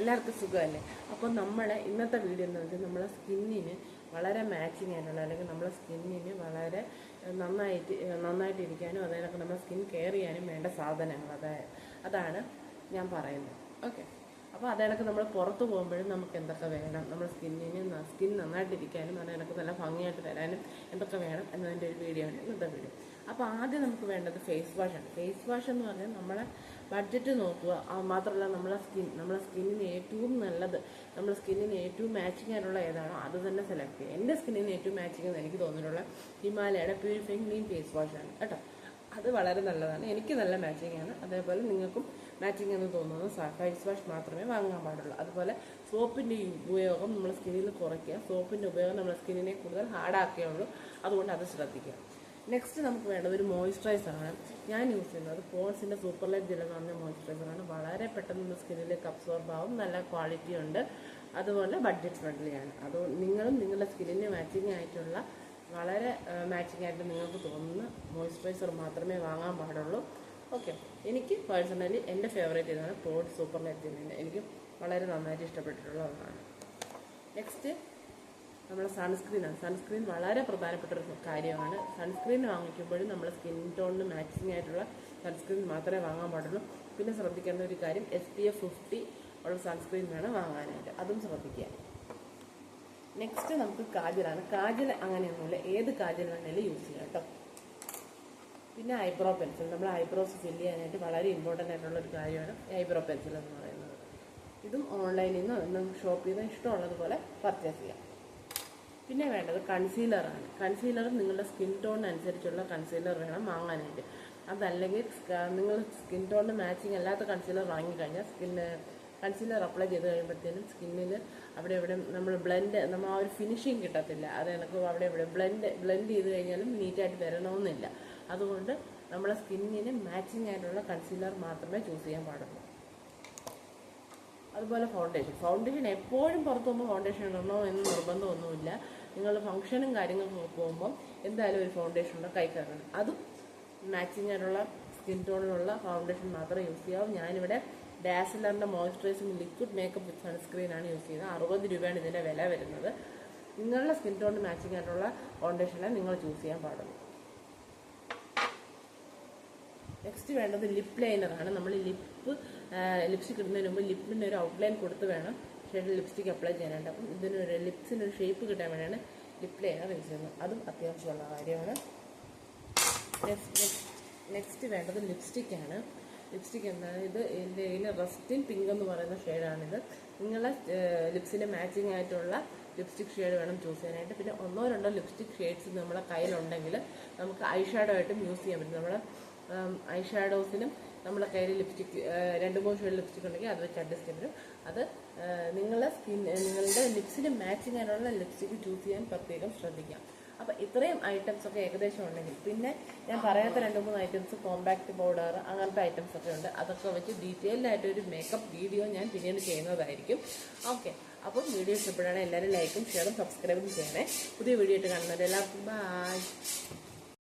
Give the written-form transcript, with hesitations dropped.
എല്ലാവർക്കും സുഖമല്ലേ? അപ്പോൾ നമ്മളെ ഇന്നത്തെ വീഡിയോ എന്ന് വെച്ചാൽ നമ്മളെ സ്കിന്നിന് വളരെ മാച്ചിങ് ആയിട്ടുള്ള അല്ലെങ്കിൽ നമ്മളെ സ്കിന്നിന് വളരെ നന്നായിട്ടിരിക്കാനും അതായത് നമ്മുടെ സ്കിൻ കെയർ ചെയ്യാനും വേണ്ട സാധനങ്ങൾ അതാണ് ഞാൻ പറയുന്നത്. ഓക്കെ, അപ്പോൾ അതേണക്ക് നമ്മൾ പുറത്ത് പോകുമ്പോഴും നമുക്ക് എന്തൊക്കെ വേണം, നമ്മുടെ സ്കിൻ നന്നായിട്ടിരിക്കാനും അതേണക്ക് നല്ല ഭംഗിയായിട്ട് വരാനും എന്തൊക്കെ വേണം എന്നതിൻ്റെ ഒരു വീഡിയോ ആണ് ഇന്നത്തെ വീഡിയോ. അപ്പോൾ ആദ്യം നമുക്ക് വേണ്ടത് ഫേസ് വാഷാണ്. ഫേസ് വാഷ് എന്ന് പറഞ്ഞാൽ നമ്മളെ ബഡ്ജറ്റ് നോക്കുക, മാത്രമല്ല നമ്മളെ സ്കിന്നിന് ഏറ്റവും നല്ലത്, നമ്മുടെ സ്കിന്നിന് ഏറ്റവും മാച്ചിങ് ആയിട്ടുള്ള ഏതാണോ അത് തന്നെ സെലക്ട് ചെയ്യുക. എൻ്റെ സ്കിന്നിന് ഏറ്റവും മാച്ചിങ് എന്ന് എനിക്ക് തോന്നിയിട്ടുള്ള ഹിമാലയയുടെ പ്യൂരിഫൈങ് ക്ലീൻ ഫേസ് വാഷാണ് കേട്ടോ. അത് വളരെ നല്ലതാണ്, എനിക്ക് നല്ല മാച്ചിങ് ആണ്. അതേപോലെ നിങ്ങൾക്കും മാച്ചിങ് എന്ന് തോന്നുന്നത് ഫേസ് വാഷ് മാത്രമേ വാങ്ങാൻ പാടുള്ളൂ. അതുപോലെ സോപ്പിൻ്റെ ഉപയോഗം നമ്മുടെ സ്കിന്നിൽ കുറയ്ക്കുക. സോപ്പിൻ്റെ ഉപയോഗം നമ്മുടെ സ്കിന്നിനെ കൂടുതൽ ഹാർഡാക്കുകയുള്ളൂ, അതുകൊണ്ട് അത് ശ്രദ്ധിക്കുക. നെക്സ്റ്റ് നമുക്ക് വേണ്ടത് ഒരു മോയ്സ്ചറൈസറാണ്. ഞാൻ യൂസ് ചെയ്യുന്നത് പോൺസിൻ്റെ സൂപ്പർ ലൈറ്റ് ജെൽ എന്ന് പറഞ്ഞ മോയ്സ്ചറൈസറാണ്. വളരെ പെട്ടെന്ന് നമ്മുടെ സ്കിന്നിലേക്ക് അബ്സോർബ് ആവും, നല്ല ക്വാളിറ്റി ഉണ്ട്, അതുപോലെ ബഡ്ജറ്റ് ഫ്രണ്ട്ലിയാണ്. അതുകൊണ്ട് നിങ്ങളും നിങ്ങളുടെ സ്കിന്നിന് മാച്ചിങ് ആയിട്ടുള്ള വളരെ മാച്ചിങ് ആയിട്ട് നിങ്ങൾക്ക് തോന്നുന്ന മോയ്സ്ചറൈസർ മാത്രമേ വാങ്ങാൻ പാടുള്ളൂ. ഓക്കെ, എനിക്ക് പേഴ്സണലി എൻ്റെ ഫേവറേറ്റ് ഇതാണ് പോൺസ് സൂപ്പർ ലൈറ്റ് ജെല്ലിൻ്റെ. എനിക്ക് വളരെ നന്നായിട്ട് ഇഷ്ടപ്പെട്ടിട്ടുള്ള ഒന്നാണ്. നെക്സ്റ്റ് നമ്മുടെ സൺസ്ക്രീനാണ്. സൺസ്ക്രീൻ വളരെ പ്രധാനപ്പെട്ട ഒരു കാര്യമാണ്. സൺസ്ക്രീൻ വാങ്ങിക്കുമ്പോഴും നമ്മുടെ സ്കിൻ ടോണിന് മാച്ചിങ് ആയിട്ടുള്ള സൺസ്ക്രീൻ മാത്രമേ വാങ്ങാൻ പാടുള്ളൂ. പിന്നെ ശ്രദ്ധിക്കേണ്ട ഒരു കാര്യം, SPF 50 ഉള്ള സൺസ്ക്രീൻ വേണം വാങ്ങാനായിട്ട്, അതും ശ്രദ്ധിക്കുക. നെക്സ്റ്റ് നമുക്ക് കാജലാണ്. കാജൽ അങ്ങനെയൊന്നുമില്ല, ഏത് കാജൽ വേണമെങ്കിലും യൂസ് ചെയ്യാം കേട്ടോ. പിന്നെ ഐബ്രോ പെൻസിൽ, നമ്മൾ ഐബ്രോസ് ഫില്ല് ചെയ്യാനായിട്ട് വളരെ ഇമ്പോർട്ടൻ്റ് ആയിട്ടുള്ള ഒരു കാര്യമാണ് ഐബ്രോ പെൻസിൽ എന്ന് പറയുന്നത്. ഇതും ഓൺലൈനിൽ നിന്ന് ഷോപ്പിൽ നിന്ന് ഇഷ്ടമുള്ളതുപോലെ പർച്ചേസ് ചെയ്യാം. പിന്നെ വേണ്ടത് കൺസീലറാണ്. കൺസീലർ നിങ്ങളുടെ സ്കിൻ ടോണിനനുസരിച്ചുള്ള കൺസീലർ വേണം വാങ്ങാനായിട്ട്. അതല്ലെങ്കിൽ നിങ്ങൾ സ്കിൻ ടോണിന് മാച്ചിങ് അല്ലാത്ത കൺസീലർ വാങ്ങിക്കഴിഞ്ഞാൽ കൺസീലർ അപ്ലൈ ചെയ്ത് കഴിയുമ്പോഴത്തേനും സ്കിന്നിൽ അവിടെ ഇവിടെ നമ്മൾ ആ ഒരു ഫിനിഷിങ് കിട്ടത്തില്ല. അത് എനിക്ക് അവിടെ ഇവിടെ ബ്ലെൻഡ് ചെയ്ത് കഴിഞ്ഞാലും നീറ്റായിട്ട് വരണമെന്നില്ല. അതുകൊണ്ട് നമ്മളെ സ്കിന്നിന് മാച്ചിങ് ആയിട്ടുള്ള കൺസീലർ മാത്രമേ ചൂസ് ചെയ്യാൻ പാടുള്ളൂ. അതുപോലെ ഫൗണ്ടേഷൻ എപ്പോഴും പുറത്ത് പോകുമ്പോൾ ഫൗണ്ടേഷൻ ഇടണോ എന്ന് നിർബന്ധമൊന്നുമില്ല. നിങ്ങൾ ഫംഗ്ഷനും കാര്യങ്ങൾക്ക് പോകുമ്പോൾ എന്തായാലും ഒരു ഫൗണ്ടേഷൻ ഉള്ള കൈ കയറണം. അതും മാച്ചിങ് ആയിട്ടുള്ള സ്കിൻ ടോണിലുള്ള ഫൗണ്ടേഷൻ മാത്രമേ യൂസ് ചെയ്യാവൂ. ഞാനിവിടെ ഡാസിലറിൻ്റെ മോയ്സ്ചറൈസിങ് ലിക്വിഡ് മേക്കപ്പ് വിത്ത് സൺസ്ക്രീനാണ് യൂസ് ചെയ്യുന്നത്. 60 രൂപയാണ് ഇതിൻ്റെ വില വരുന്നത്. നിങ്ങളുടെ സ്കിൻ ടോണിന് മാച്ചിങ് ആയിട്ടുള്ള ഫൗണ്ടേഷനെ നിങ്ങൾ ചൂസ് ചെയ്യാൻ പാടുള്ളൂ. നെക്സ്റ്റ് വേണ്ടത് ലിപ് ലൈനറാണ്. നമ്മൾ ലിപ്സ്റ്റിക് ഇടുന്നതിന് മുമ്പ് ലിപ്പിന് ഒരു ഔട്ട്ലൈൻ കൊടുത്ത് വേണം ഷെയ്ഡ് ലിപ്സ്റ്റിക് അപ്ലൈ ചെയ്യാനായിട്ട്. അപ്പം ലിപ്സിനൊരു ഷേപ്പ് കിട്ടാൻ വേണ്ടിയാണ് ലിപ് ലൈനർ യൂസ് ചെയ്യുന്നത്. അതും അത്യാവശ്യമുള്ള കാര്യമാണ്. നെക്സ്റ്റ് വേണ്ടത് ലിപ്സ്റ്റിക്കാണ്. ലിപ്സ്റ്റിക് എന്താണ്? ഇതിൽ റസ്റ്റിൻ പിങ്ക് എന്ന് പറയുന്ന ഷെയ്ഡാണിത്. നിങ്ങളെ ലിപ്സിന് മാച്ചിങ് ആയിട്ടുള്ള ലിപ്സ്റ്റിക് ഷെയ്ഡ് വേണം ചൂസ് ചെയ്യാനായിട്ട്. പിന്നെ 1-2 ലിപ്സ്റ്റിക് ഷെയ്ഡ്സ് നമ്മുടെ കയ്യിലുണ്ടെങ്കിൽ നമുക്ക് ഐ ഷാഡോ ആയിട്ടും യൂസ് ചെയ്യാൻ പറ്റും. നമ്മുടെ ഐ ഷാഡോസിനും നമ്മുടെ കയ്യിൽ ലിപ്സ്റ്റിക് 2-3 ഷെയ്ഡ് ലിപ്സ്റ്റിക് ഉണ്ടെങ്കിൽ അത് വെച്ച് അഡ്ജസ്റ്റ് ചെയ്യാൻ പറ്റും. അത് നിങ്ങളുടെ ലിപ്സിന് മാച്ചിങ് ആയിട്ടുള്ള ലിപ്സ്റ്റിക് ചൂസ് ചെയ്യാൻ പ്രത്യേകം ശ്രദ്ധിക്കാം. അപ്പം ഇത്രയും ഐറ്റംസ് ഒക്കെ ഏകദേശം ഉണ്ടെങ്കിൽ, പിന്നെ ഞാൻ പറയാത്ത 2-3 ഐറ്റംസ് കോമ്പാക്ട് പൗഡർ അങ്ങനത്തെ ഐറ്റംസ് ഒക്കെ ഉണ്ട്. അതൊക്കെ വെച്ച് ഡീറ്റെയിൽഡ് ആയിട്ടൊരു മേക്കപ്പ് വീഡിയോ ഞാൻ പിന്നീട് ചെയ്യുന്നതായിരിക്കും. ഓക്കെ, അപ്പം വീഡിയോ ഇഷ്ടപ്പെടുകയാണെങ്കിൽ എല്ലാവരും ലൈക്കും ഷെയറും സബ്സ്ക്രൈബും ചെയ്യണേ. പുതിയ വീഡിയോ ആയിട്ട് കാണുന്നത് എല്ലാവർക്കും ബൈ.